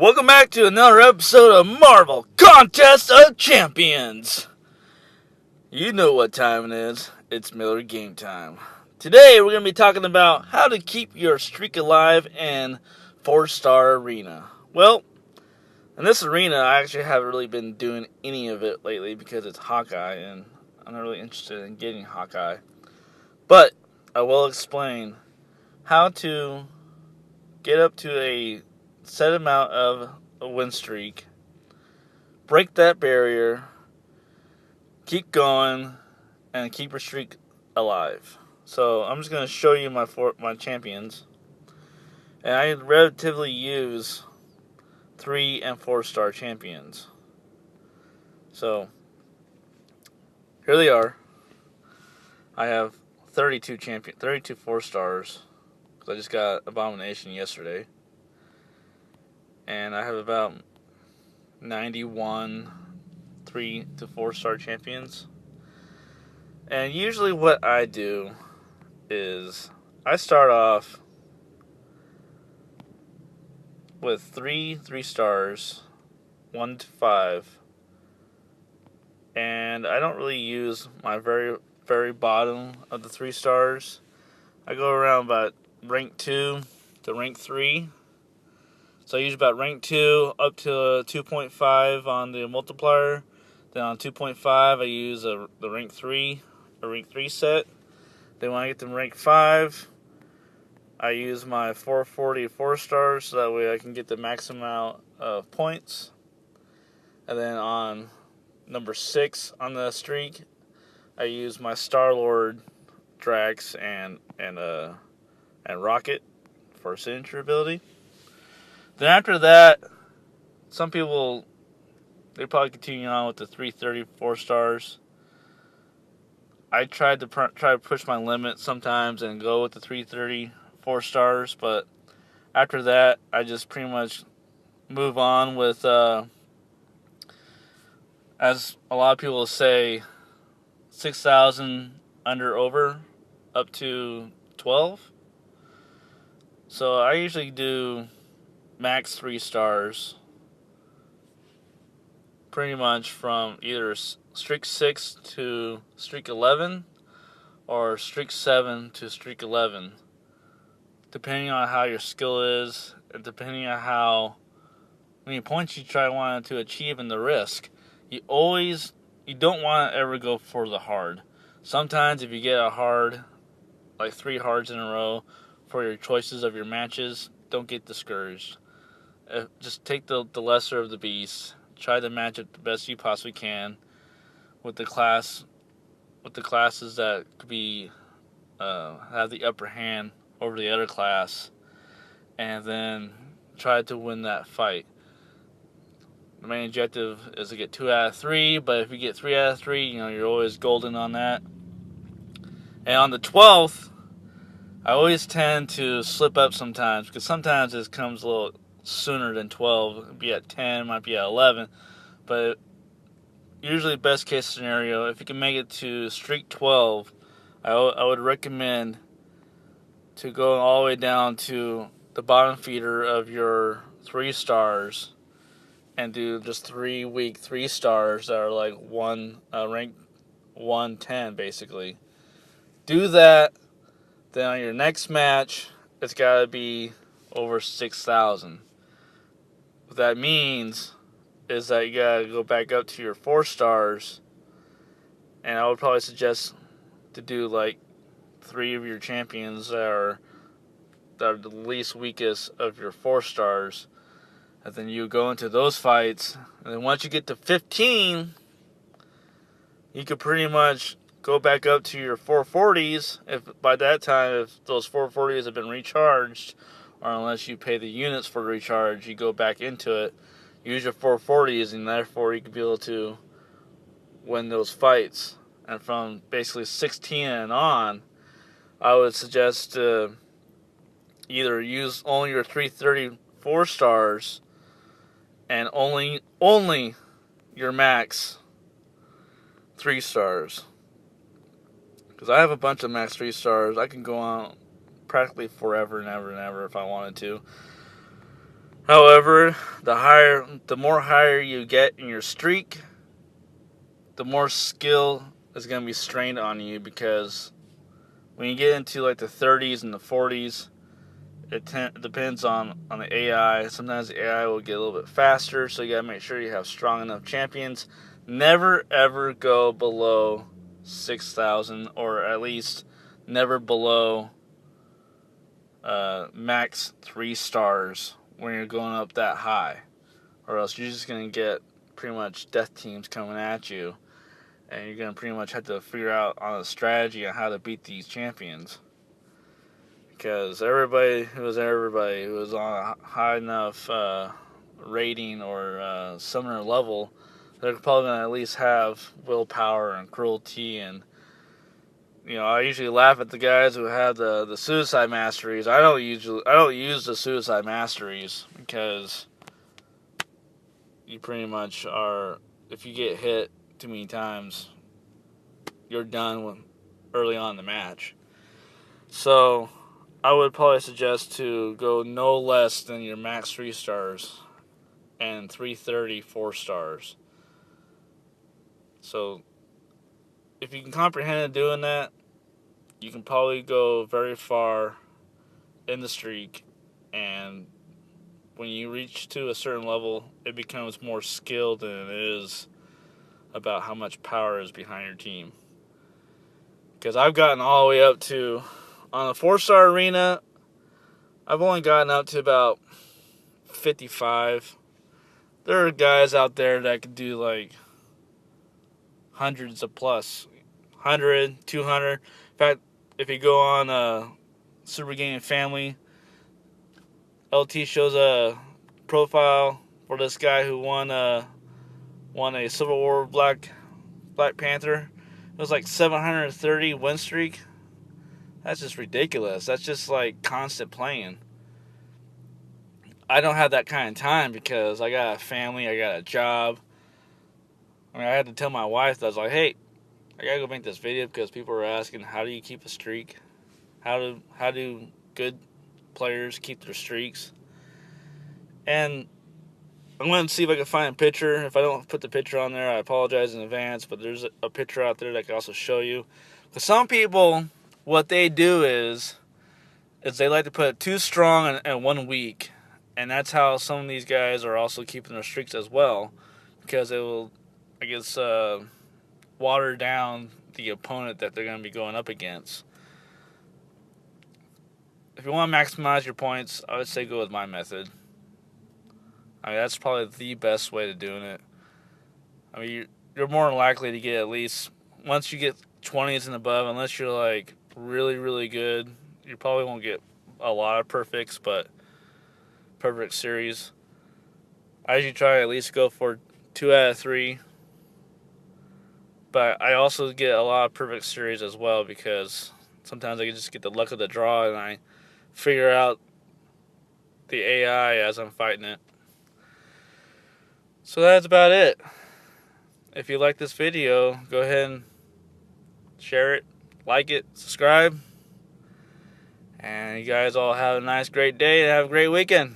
Welcome back to another episode of Marvel Contest of Champions. You know what time it is. It's Miller Game Time. Today we're going to be talking about how to keep your streak alive in 4-Star Arena. Well, in this arena I actually haven't really been doing any of it lately because it's Hawkeye and I'm not really interested in getting Hawkeye. But I will explain how to get up to a set amount of a win streak, break that barrier, keep going, and keep your streak alive. So I'm just going to show you my champions, and I relatively use 3 and 4-star champions. So here they are. I have 32 4-stars because I just got Abomination yesterday. And I have about 91 3 to 4-star champions. And usually what I do is I start off with 3 3-stars, 1 to 5. And I don't really use my very, very bottom of the 3 stars. I go around about rank 2 to rank 3. So I use about rank 2 up to 2.5 on the multiplier. Then on 2.5 I use the rank 3, a rank 3 set. Then when I get to rank 5, I use my 440 4-stars so that way I can get the max amount of points. And then on number 6 on the streak, I use my Star-Lord, Drax, and Rocket for signature ability. Then after that, some people, they probably continue on with the 330 4-stars. I try to push my limit sometimes and go with the 330 4-stars, but after that, I just pretty much move on with, as a lot of people say, 6,000 under over up to 12. So I usually do max 3 stars, pretty much from either streak 6 to streak 11 or streak 7 to streak 11, depending on how your skill is and depending on how many points you want to achieve in the risk. You don't want to ever go for the hard. Sometimes if you get a hard, like 3 hards in a row for your choices of your matches, don't get discouraged. Just take the lesser of the beasts. Try to match it the best you possibly can with the classes that could be have the upper hand over the other class, and then try to win that fight. The main objective is to get 2 out of 3, but if you get 3 out of 3, you're always golden on that. And on the 12th, I always tend to slip up sometimes because sometimes it comes a little sooner than 12. It might be at 10, might be at 11, but usually best case scenario, if you can make it to streak 12, I would recommend to go all the way down to the bottom feeder of your 3 stars and do just 3 weak 3 stars that are like rank 110 basically. Do that, then on your next match it's got to be over 6,000. What that means is that you gotta go back up to your 4 stars, and I would probably suggest to do like 3 of your champions that are the least weakest of your 4 stars, and then you go into those fights, and then once you get to 15, you could pretty much go back up to your 440s. If by that time, if those 440s have been recharged, or unless you pay the units for the recharge, you go back into it, use your 440s, and therefore you could be able to win those fights. And from basically 16 and on, I would suggest to either use only your 334 stars and only your max 3 stars. Because I have a bunch of max 3 stars. I can go on practically forever and ever and ever if I wanted to. However, the more higher you get in your streak, the more skill is going to be strained on you, because when you get into like the 30s and the 40s, it depends on the AI. Sometimes the AI will get a little bit faster, so you got to make sure you have strong enough champions. Never ever go below 6,000, or at least never below max 3 stars when you're going up that high, or else you're just going to get pretty much death teams coming at you, and you're going to pretty much have to figure out on a strategy on how to beat these champions. Because everybody who was on a high enough rating or summoner level, they're probably going to at least have willpower and cruelty. And I usually laugh at the guys who have the suicide masteries. I don't use the suicide masteries, because you pretty much are, if you get hit too many times, you're done early on in the match. So I would probably suggest to go no less than your max 3 stars and 330 4 stars. So if you can comprehend doing that, you can probably go very far in the streak, and when you reach to a certain level, it becomes more skilled than it is about how much power is behind your team. Because I've gotten all the way up to, on the 4-star arena, I've only gotten up to about 55. There are guys out there that can do like hundreds of plus, 100, 200. In fact, if you go on Super Gaming Family, LT shows a profile for this guy who won a Civil War Black Panther. It was like 730 win streak. That's just ridiculous. That's just like constant playing. I don't have that kind of time because I got a family, I got a job. I mean, I had to tell my wife that I was like, hey, I gotta go make this video because people were asking, how do you keep a streak? How do good players keep their streaks? And I'm going to see if I can find a picture. If I don't put the picture on there, I apologize in advance, but there's a picture out there that I can also show you. Because some people, what they do is they like to put 2 strong and 1 weak. And that's how some of these guys are also keeping their streaks as well. Because it will, I guess, water down the opponent that they're going to be going up against. If you want to maximize your points, I would say go with my method. I mean, that's probably the best way to doing it. I mean, you're more than likely to get at least, once you get 20s and above, unless you're like really, really good, you probably won't get a lot of perfects, but perfect series. I usually try to at least go for 2 out of 3. But I also get a lot of perfect series as well, because sometimes I can just get the luck of the draw and I figure out the AI as I'm fighting it. So that's about it. If you like this video, go ahead and share it, like it, subscribe. And you guys all have a nice, great day and have a great weekend.